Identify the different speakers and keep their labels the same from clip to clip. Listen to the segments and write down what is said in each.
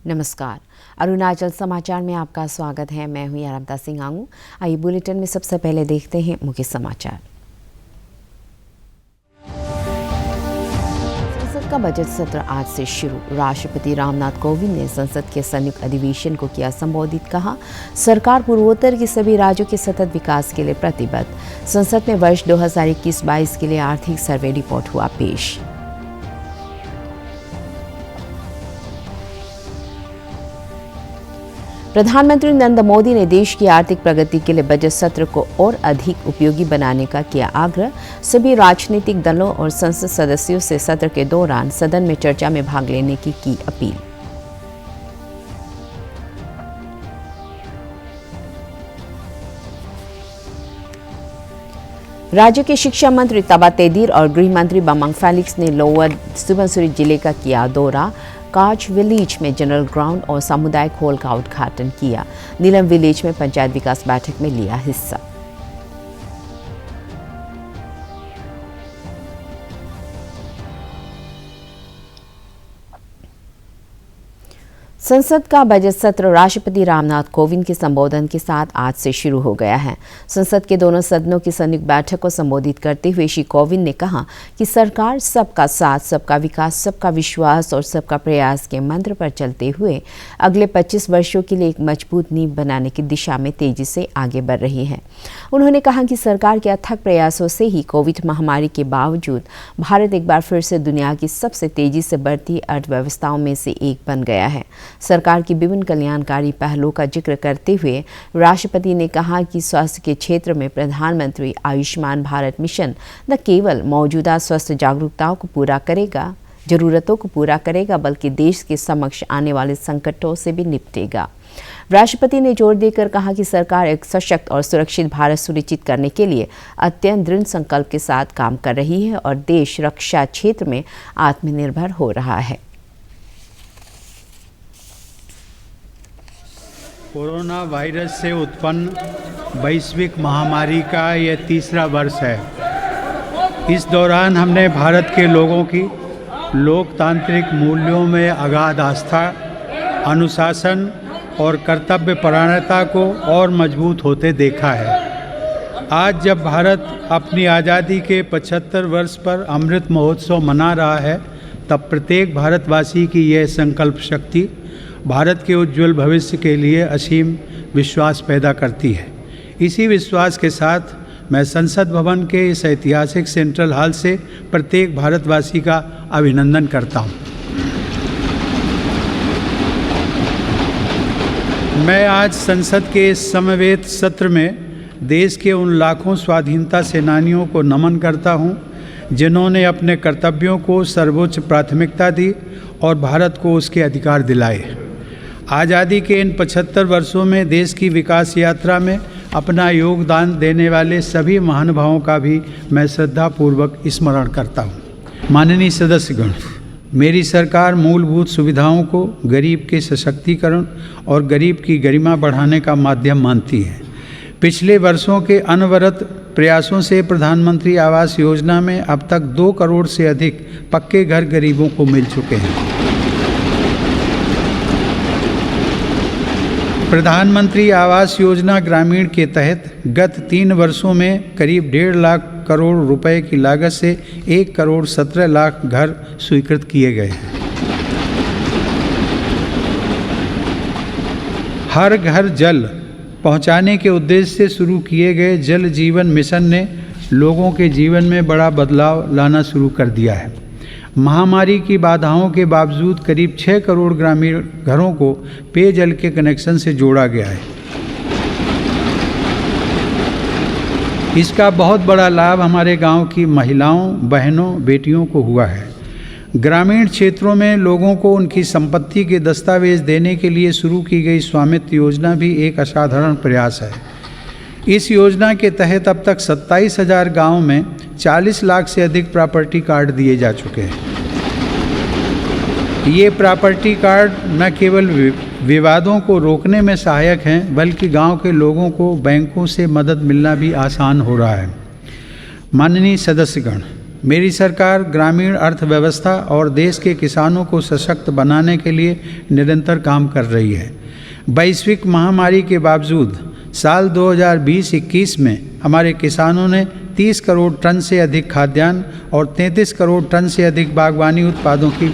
Speaker 1: नमस्कार। अरुणाचल समाचार में आपका स्वागत है। मैं हूं आरामता सिंह आंगू। आइए बुलेटिन में सबसे पहले देखते हैं मुख्य समाचार। संसद का बजट सत्र आज से शुरू। राष्ट्रपति रामनाथ कोविंद ने संसद के संयुक्त अधिवेशन को किया संबोधित। कहा, सरकार पूर्वोत्तर के सभी राज्यों के सतत विकास के लिए प्रतिबद्ध। संसद में वर्ष 2021-22 के लिए आर्थिक सर्वे रिपोर्ट हुआ पेश। प्रधानमंत्री नरेंद्र मोदी ने देश की आर्थिक प्रगति के लिए बजट सत्र को और अधिक उपयोगी बनाने का किया आग्रह। सभी राजनीतिक दलों और संसद सदस्यों से सत्र के दौरान सदन में चर्चा में भाग लेने की अपील। राज्य के शिक्षा मंत्री ताबा तेदिर और गृह मंत्री बामांग फेलिक्स ने लोअर सुबनसिरी जिले का किया दौरा। काज विलेज में जनरल ग्राउंड और सामुदायिक हॉल का उद्घाटन किया। नीलम विलेज में पंचायत विकास बैठक में लिया हिस्सा। संसद का बजट सत्र राष्ट्रपति रामनाथ कोविंद के संबोधन के साथ आज से शुरू हो गया है। संसद के दोनों सदनों की संयुक्त बैठक को संबोधित करते हुए श्री कोविंद ने कहा कि सरकार सबका साथ, सबका विकास, सबका विश्वास और सबका प्रयास के मंत्र पर चलते हुए अगले 25 वर्षों के लिए एक मजबूत नींव बनाने की दिशा में तेजी से आगे बढ़ रही है। उन्होंने कहा कि सरकार के अथक प्रयासों से ही कोविड महामारी के बावजूद भारत एक बार फिर से दुनिया की सबसे तेजी से बढ़ती अर्थव्यवस्थाओं में से एक बन गया है। सरकार की विभिन्न कल्याणकारी पहलों का जिक्र करते हुए राष्ट्रपति ने कहा कि स्वास्थ्य के क्षेत्र में प्रधानमंत्री आयुष्मान भारत मिशन न केवल मौजूदा स्वास्थ्य जागरूकताओं को पूरा करेगा, जरूरतों को पूरा करेगा, बल्कि देश के समक्ष आने वाले संकटों से भी निपटेगा। राष्ट्रपति ने जोर देकर कहा कि सरकार एक सशक्त और सुरक्षित भारत सुनिश्चित करने के लिए अत्यंत दृढ़ संकल्प के साथ काम कर रही है और देश रक्षा क्षेत्र में आत्मनिर्भर हो रहा है।
Speaker 2: कोरोना वायरस से उत्पन्न वैश्विक महामारी का यह तीसरा वर्ष है। इस दौरान हमने भारत के लोगों की लोकतांत्रिक मूल्यों में अगाध आस्था, अनुशासन और कर्तव्यपरायणता को और मजबूत होते देखा है। आज जब भारत अपनी आज़ादी के 75 वर्ष पर अमृत महोत्सव मना रहा है, तब प्रत्येक भारतवासी की यह संकल्प शक्ति भारत के उज्जवल भविष्य के लिए असीम विश्वास पैदा करती है। इसी विश्वास के साथ मैं संसद भवन के इस ऐतिहासिक सेंट्रल हॉल से प्रत्येक भारतवासी का अभिनंदन करता हूं। मैं आज संसद के इस समवेत सत्र में देश के उन लाखों स्वाधीनता सेनानियों को नमन करता हूं, जिन्होंने अपने कर्तव्यों को सर्वोच्च प्राथमिकता दी और भारत को उसके अधिकार दिलाए। आज़ादी के इन 75 वर्षों में देश की विकास यात्रा में अपना योगदान देने वाले सभी महानुभावों का भी मैं श्रद्धापूर्वक स्मरण करता हूँ। माननीय सदस्यगण, मेरी सरकार मूलभूत सुविधाओं को गरीब के सशक्तिकरण और गरीब की गरिमा बढ़ाने का माध्यम मानती है। पिछले वर्षों के अनवरत प्रयासों से प्रधानमंत्री आवास योजना में अब तक 2 करोड़ से अधिक पक्के घर गरीबों को मिल चुके हैं। प्रधानमंत्री आवास योजना ग्रामीण के तहत गत 3 वर्षों में करीब 1.5 लाख करोड़ रुपए की लागत से 1 करोड़ 17 लाख घर स्वीकृत किए गए हैं। हर घर जल पहुंचाने के उद्देश्य से शुरू किए गए जल जीवन मिशन ने लोगों के जीवन में बड़ा बदलाव लाना शुरू कर दिया है। महामारी की बाधाओं के बावजूद करीब 6 करोड़ ग्रामीण घरों को पेयजल के कनेक्शन से जोड़ा गया है। इसका बहुत बड़ा लाभ हमारे गांव की महिलाओं, बहनों, बेटियों को हुआ है। ग्रामीण क्षेत्रों में लोगों को उनकी संपत्ति के दस्तावेज देने के लिए शुरू की गई स्वामित्व योजना भी एक असाधारण प्रयास है। इस योजना के तहत अब तक 27,000 गाँव में 40 लाख से अधिक प्रॉपर्टी कार्ड दिए जा चुके हैं। ये प्रॉपर्टी कार्ड न केवल विवादों को रोकने में सहायक हैं, बल्कि गांव के लोगों को बैंकों से मदद मिलना भी आसान हो रहा है। माननीय सदस्यगण, मेरी सरकार ग्रामीण अर्थव्यवस्था और देश के किसानों को सशक्त बनाने के लिए निरंतर काम कर रही है। वैश्विक महामारी के बावजूद साल 2020-21 में हमारे किसानों ने 30 करोड़ टन से अधिक खाद्यान्न और 33 करोड़ टन से अधिक बागवानी उत्पादों की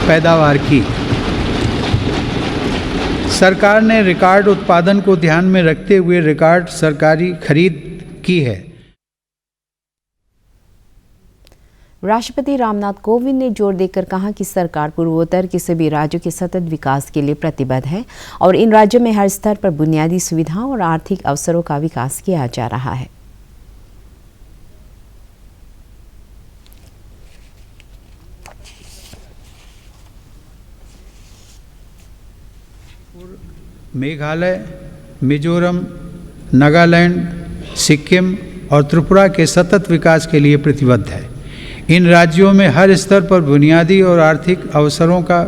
Speaker 2: पैदावार की। सरकार ने रिकॉर्ड उत्पादन को ध्यान में रखते हुए रिकॉर्ड सरकारी खरीद की है।
Speaker 1: राष्ट्रपति रामनाथ कोविंद ने जोर देकर कहा कि सरकार पूर्वोत्तर के सभी राज्यों के सतत विकास के लिए प्रतिबद्ध है और इन राज्यों में हर स्तर पर बुनियादी सुविधाओं और आर्थिक अवसरों का विकास किया जा रहा है।
Speaker 2: मेघालय, मिजोरम, नागालैंड, सिक्किम और त्रिपुरा के सतत विकास के लिए प्रतिबद्ध है। इन राज्यों में हर स्तर पर बुनियादी और आर्थिक अवसरों का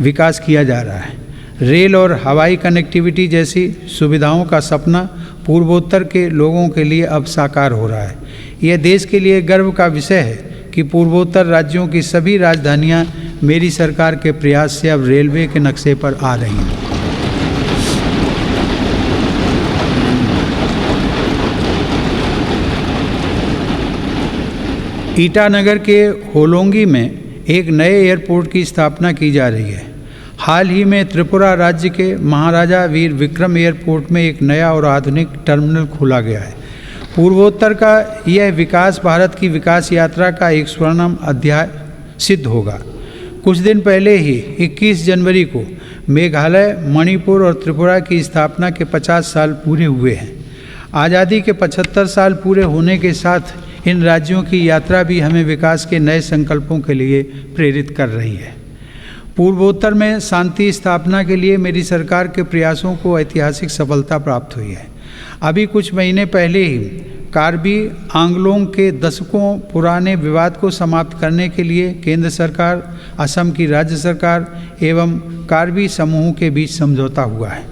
Speaker 2: विकास किया जा रहा है। रेल और हवाई कनेक्टिविटी जैसी सुविधाओं का सपना पूर्वोत्तर के लोगों के लिए अब साकार हो रहा है। यह देश के लिए गर्व का विषय है कि पूर्वोत्तर राज्यों की सभी राजधानियां मेरी सरकार के प्रयास से अब रेलवे के नक्शे पर आ रही हैं। ईटानगर के होलोंगी में एक नए एयरपोर्ट की स्थापना की जा रही है। हाल ही में त्रिपुरा राज्य के महाराजा वीर विक्रम एयरपोर्ट में एक नया और आधुनिक टर्मिनल खोला गया है। पूर्वोत्तर का यह विकास भारत की विकास यात्रा का एक स्वर्णिम अध्याय सिद्ध होगा। कुछ दिन पहले ही 21 जनवरी को मेघालय, मणिपुर और त्रिपुरा की स्थापना के 50 साल पूरे हुए हैं। आज़ादी के 75 साल पूरे होने के साथ इन राज्यों की यात्रा भी हमें विकास के नए संकल्पों के लिए प्रेरित कर रही है। पूर्वोत्तर में शांति स्थापना के लिए मेरी सरकार के प्रयासों को ऐतिहासिक सफलता प्राप्त हुई है। अभी कुछ महीने पहले ही कार्बी आंगलोंग के दशकों पुराने विवाद को समाप्त करने के लिए केंद्र सरकार, असम की राज्य सरकार एवं कार्बी समूहों के बीच समझौता हुआ है।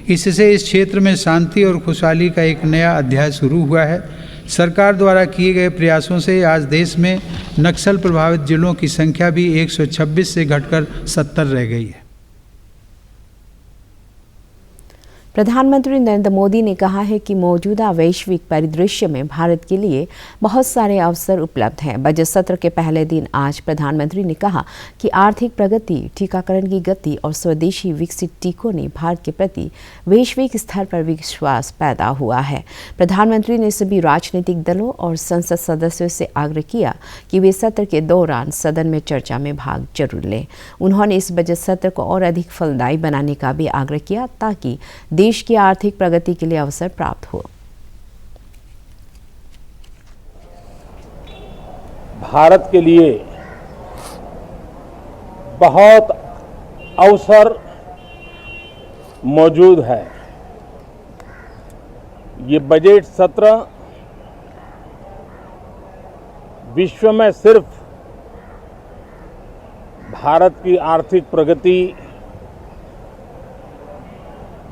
Speaker 2: इससे इस क्षेत्र में शांति और खुशहाली का एक नया अध्याय शुरू हुआ है। सरकार द्वारा किए गए प्रयासों से आज देश में नक्सल प्रभावित जिलों की संख्या भी 126 से घटकर 70 रह गई है।
Speaker 1: प्रधानमंत्री नरेंद्र मोदी ने कहा है कि मौजूदा वैश्विक परिदृश्य में भारत के लिए बहुत सारे अवसर उपलब्ध हैं। बजट सत्र के पहले दिन आज प्रधानमंत्री ने कहा कि आर्थिक प्रगति, टीकाकरण की गति और स्वदेशी विकसित टीकों ने भारत के प्रति वैश्विक स्तर पर विश्वास पैदा हुआ है। प्रधानमंत्री ने सभी राजनीतिक दलों और संसद सदस्यों से आग्रह किया कि वे सत्र के दौरान सदन में चर्चा में भाग जरूर लें। उन्होंने इस बजट सत्र को और अधिक फलदायी बनाने का भी आग्रह किया ताकि देश की आर्थिक प्रगति के लिए अवसर प्राप्त हो।
Speaker 3: भारत के लिए बहुत अवसर मौजूद है। ये बजट सत्र विश्व में सिर्फ भारत की आर्थिक प्रगति,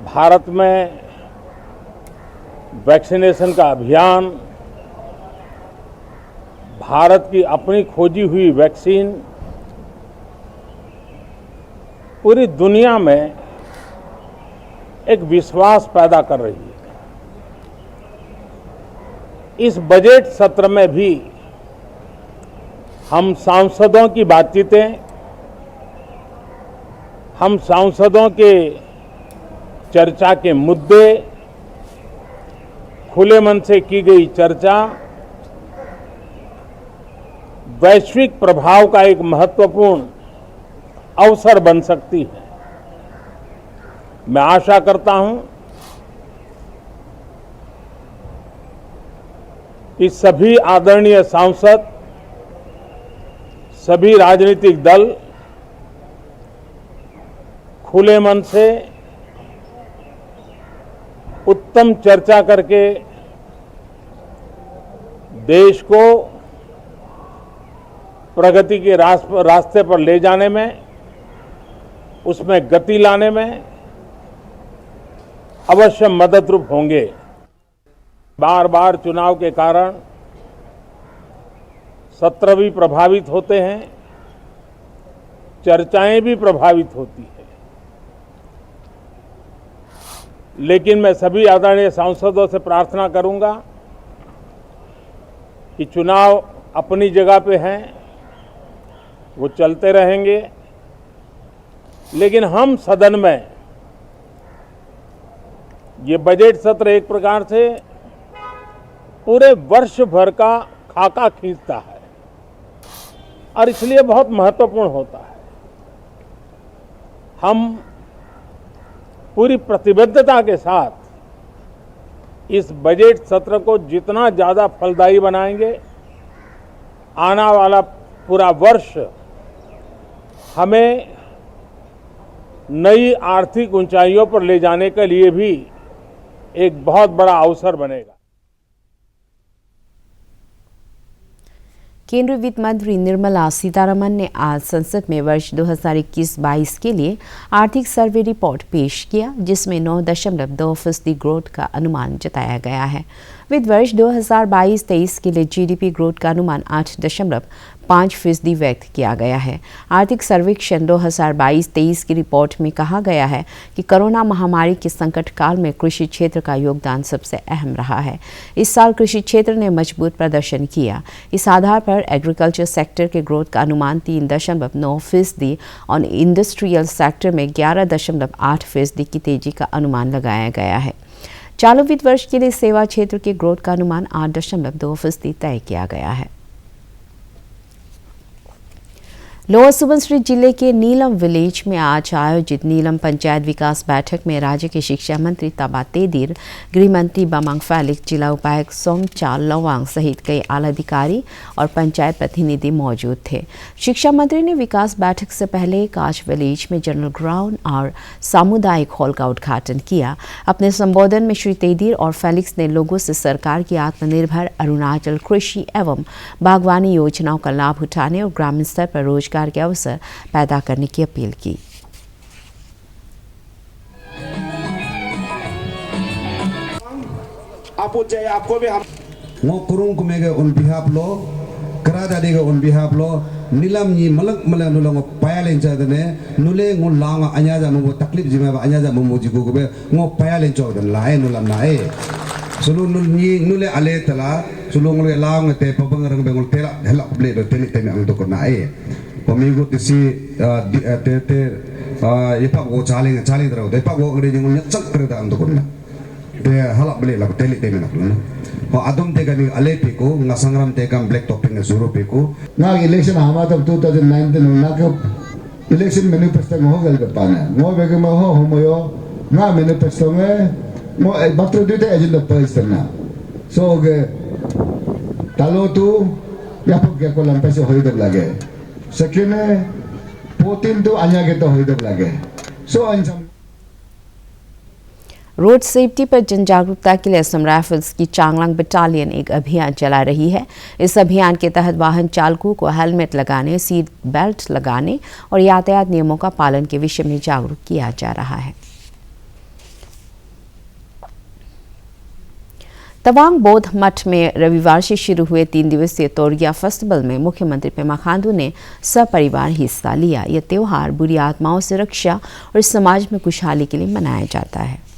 Speaker 3: भारत में वैक्सीनेशन का अभियान, भारत की अपनी खोजी हुई वैक्सीन पूरी दुनिया में एक विश्वास पैदा कर रही है। इस बजट सत्र में भी हम सांसदों की बातचीतें, हम सांसदों के चर्चा के मुद्दे, खुले मन से की गई चर्चा वैश्विक प्रभाव का एक महत्वपूर्ण अवसर बन सकती है। मैं आशा करता हूं कि सभी आदरणीय सांसद, सभी राजनीतिक दल खुले मन से उत्तम चर्चा करके देश को प्रगति के रास्ते पर ले जाने में, उसमें गति लाने में अवश्य मददरूप होंगे। बार बार चुनाव के कारण सत्र भी प्रभावित होते हैं, चर्चाएं भी प्रभावित होती है। लेकिन मैं सभी आदरणीय सांसदों से प्रार्थना करूंगा कि चुनाव अपनी जगह पे हैं, वो चलते रहेंगे, लेकिन हम सदन में ये बजट सत्र एक प्रकार से पूरे वर्ष भर का खाका खींचता है और इसलिए बहुत महत्वपूर्ण होता है। हम पूरी प्रतिबद्धता के साथ इस बजट सत्र को जितना ज्यादा फलदायी बनाएंगे, आने वाला पूरा वर्ष हमें नई आर्थिक ऊंचाइयों पर ले जाने के लिए भी एक बहुत बड़ा अवसर बनेगा।
Speaker 1: केंद्रीय वित्त मंत्री निर्मला सीतारमण ने आज संसद में वर्ष 2021-22 के लिए आर्थिक सर्वे रिपोर्ट पेश किया, जिसमें 9.2% ग्रोथ का अनुमान जताया गया है। वित्त वर्ष 2022-23 के लिए जीडीपी ग्रोथ का अनुमान 8.5% व्यक्त किया गया है। आर्थिक सर्वेक्षण 2022-23 की रिपोर्ट में कहा गया है कि कोरोना महामारी के संकट काल में कृषि क्षेत्र का योगदान सबसे अहम रहा है। इस साल कृषि क्षेत्र ने मजबूत प्रदर्शन किया। इस आधार पर एग्रीकल्चर सेक्टर के ग्रोथ का अनुमान 3.9% और इंडस्ट्रियल सेक्टर में 11.8% की तेजी का अनुमान लगाया गया है। चालू वित्त वर्ष के लिए सेवा क्षेत्र के ग्रोथ का अनुमान 8.2% तय किया गया है। लोअर सुबनसिरी जिले के नीलम विलेज में आज आयोजित नीलम पंचायत विकास बैठक में राज्य के शिक्षा मंत्री ताबा तेदिर, गृह मंत्री बामांग फेलिक्स, जिला उपायुक्त सोमचा लवांग सहित कई आला अधिकारी और पंचायत प्रतिनिधि मौजूद थे। शिक्षा मंत्री ने विकास बैठक से पहले काश विलेज में जनरल ग्राउंड और सामुदायिक हॉल का उद्घाटन किया। अपने संबोधन में श्री तेदिर और फेलिक्स ने लोगों से सरकार की आत्मनिर्भर अरुणाचल कृषि एवं बागवानी योजनाओं का लाभ उठाने और ग्रामीण स्तर पर रोजगार के अवसर पैदा करने की अपील की।
Speaker 4: आपको भी हम कुरुंग कुमेगे उन बिहाफ लो करा दादी के उन बिहाफ लो नीलम नी मलक मलक नुलंग पायालें चादने नुले ngul lang anya ja mu taklif jima anya ja mu jigu go be ngo payalen chadan lae nulam nae sulu nule ale tala sulu ngule lang te pabangarang bengol tela hela ble do teli temi ang to ko nae pemigu tisi te ipak go chaling dro de ipak go ngre ngul nyak kre da ang to ko na de hala ble la teli temi na ko adum te gani ale piko ngasangram te kam black topping na zuro piko
Speaker 5: na election hama tab 2019 na ko election manifesto ho gal ka pana mo bege ma ho homoyo na manifesto me mo batro dite agenda paisa na so ge talo tu ya pok ke ko lampe se hoy dab lage sekene potin tu anya ke to hoy dab lage so ansam
Speaker 1: road safety पर जन जागरूकता के लिए Assam rifles की Changlang battalion एक अभियान चला रही है। इस अभियान के तहत वाहन चालकों को हेलमेट लगाने, सीट बेल्ट लगाने और यातायात नियमों का पालन के विषय में जागरूक किया जा रहा है। तवांग बौद्ध मठ में रविवार से शुरू हुए 3 दिवसीय तोरगिया फेस्टिवल में मुख्यमंत्री पेमा खांडू ने सपरिवार हिस्सा लिया। यह त्योहार बुरी आत्माओं से रक्षा और समाज में खुशहाली के लिए मनाया जाता है।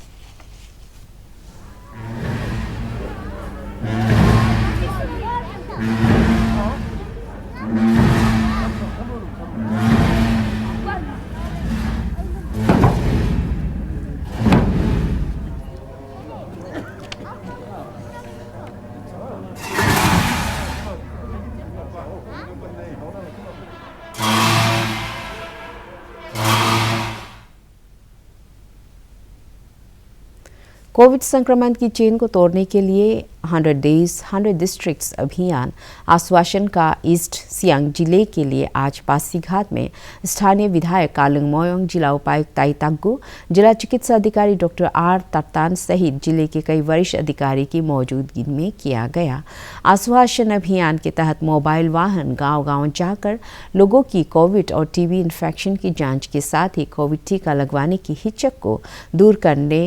Speaker 1: कोविड संक्रमण की चेन को तोड़ने के लिए 100 डेज 100 डिस्ट्रिक्ट्स अभियान आश्वासन का ईस्ट सियांग जिले के लिए आज पासीघाट में स्थानीय विधायक कालुंग मोयोंग, जिला उपायुक्त ताई ताग्गू, जिला चिकित्सा अधिकारी डॉक्टर आर तत्तान सहित जिले के कई वरिष्ठ अधिकारी की मौजूदगी में किया गया। आश्वासन अभियान के तहत मोबाइल वाहन गांव-गांव जाकर लोगों की कोविड और टीबी इन्फेक्शन की जांच के साथ ही कोविड टीका लगवाने की हिचक को दूर करने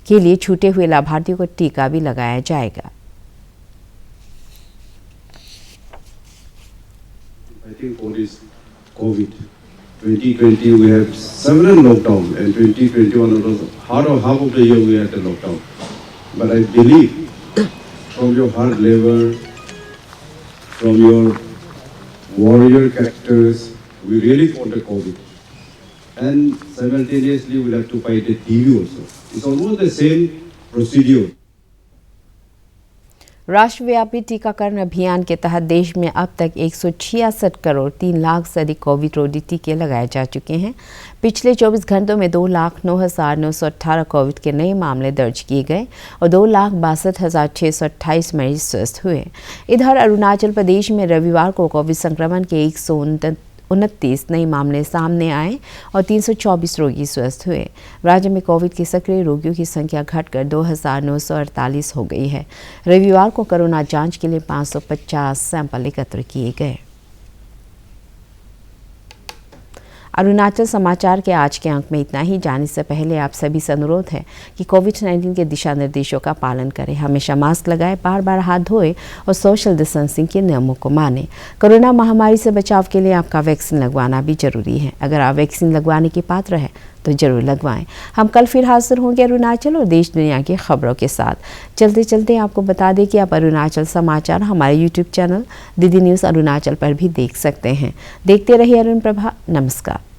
Speaker 1: के लिए छूटे हुए लाभार्थियों को टीका भी लगाया जाएगा।
Speaker 6: Fighting for this COVID. 2020 we have several lockdown, and 2021 was half of the year we had a lockdown. But I believe from your hard labor, from your warrior characters, we really fought the COVID. And simultaneously we'll have to fight the TB also. It's almost the same procedure.
Speaker 1: राष्ट्रव्यापी टीकाकरण अभियान के तहत देश में अब तक 166 करोड़ 3 लाख से अधिक कोविड रोधी टीके लगाए जा चुके हैं। पिछले 24 घंटों में 2,09,918 कोविड के नए मामले दर्ज किए गए और 2,62,628 मरीज स्वस्थ हुए। इधर अरुणाचल प्रदेश में रविवार को कोविड संक्रमण के 129 नए मामले सामने आए और 324 रोगी स्वस्थ हुए। राज्य में कोविड के सक्रिय रोगियों की संख्या घटकर 2,948 हो गई है। रविवार को कोरोना जांच के लिए 550 सैंपल एकत्र किए गए। अरुणाचल समाचार के आज के अंक में इतना ही। जाने से पहले आप सभी से अनुरोध है कि कोविड-19 के दिशा निर्देशों का पालन करें, हमेशा मास्क लगाएं, बार-बार हाथ धोएं और सोशल डिस्टेंसिंग के नियमों को मानें। कोरोना महामारी से बचाव के लिए आपका वैक्सीन लगवाना भी जरूरी है। अगर आप वैक्सीन लगवाने के पात्र हैं तो जरूर लगवाएं। हम कल फिर हाजिर होंगे अरुणाचल और देश दुनिया की खबरों के साथ। चलते चलते आपको बता दें कि आप अरुणाचल समाचार हमारे YouTube channel DD news Arunachal पर भी देख सकते हैं। देखते रहिए अरुण प्रभा। नमस्कार।